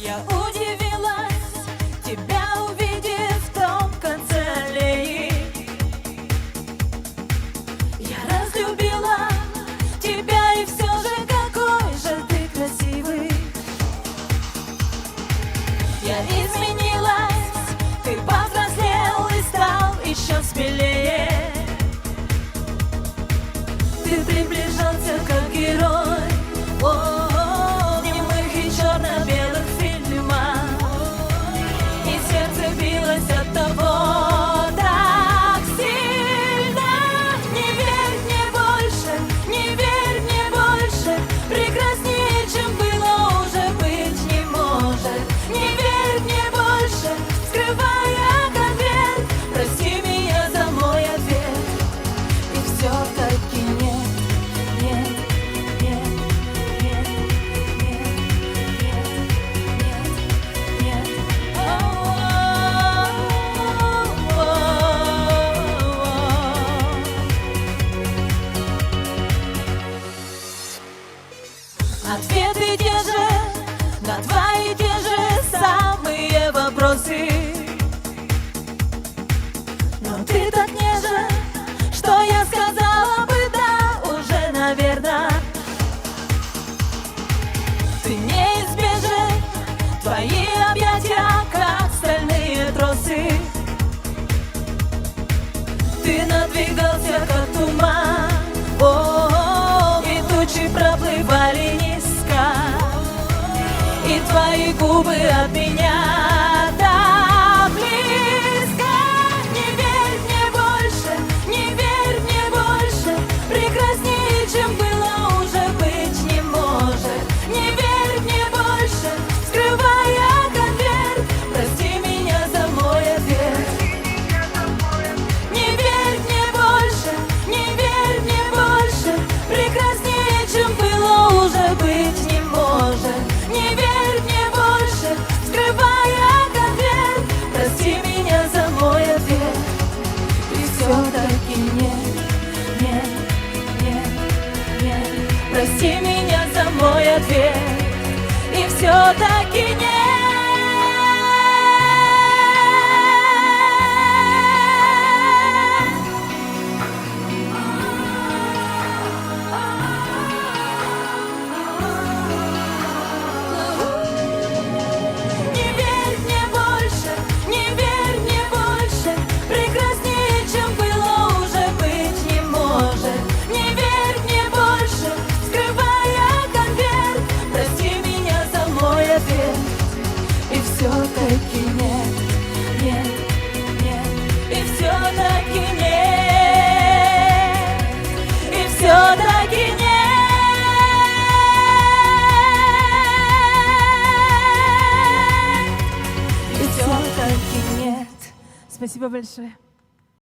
Я удивилась, тебя увидев в том конце аллеи. Я разлюбила тебя, и все же какой же ты красивый. Я изменилась, ты повзрослел и стал еще смелее. Ты приближался как герой в немых и черно-белых фильмах, и сердце билось от того так сильно. Не верь мне больше, не верь мне больше, прекраснее, чем было, уже быть не может. Не верь мне больше, скрывая конверт, прости меня за мой ответ. И все-таки нет, нет, нет, нет, нет, нет, нет, нет. Ответы те же на твои те же самые вопросы. Но ты так нежен, что я сказала бы да, уже, наверное. Ты неизбежен, твои объятия, как стальные тросы. Ты надвигался, как туман, и тучи проплывали низко, и твои губы от меня так близко. Не верь мне больше, не верь мне больше, прекраснее, чем было, уже быть не может. Не верь мне больше, скрывая конверт, прости меня за мой ответ. Не верь мне больше, не верь мне больше, прекраснее, чем было, уже быть не может. Не верь мне больше, скрывая конверт, прости меня за мой ответ. И все-таки нет, нет, нет, нет, прости меня за мой ответ. И все-таки нет. Не верь мне больше, не верь мне больше, прекраснее, чем было, уже быть не может. Не верь мне больше, скрывая конверт, прости меня за мой ответ. И все-таки нет, нет, нет, и все-таки нет, и все-таки нет. И все-таки нет. Спасибо большое.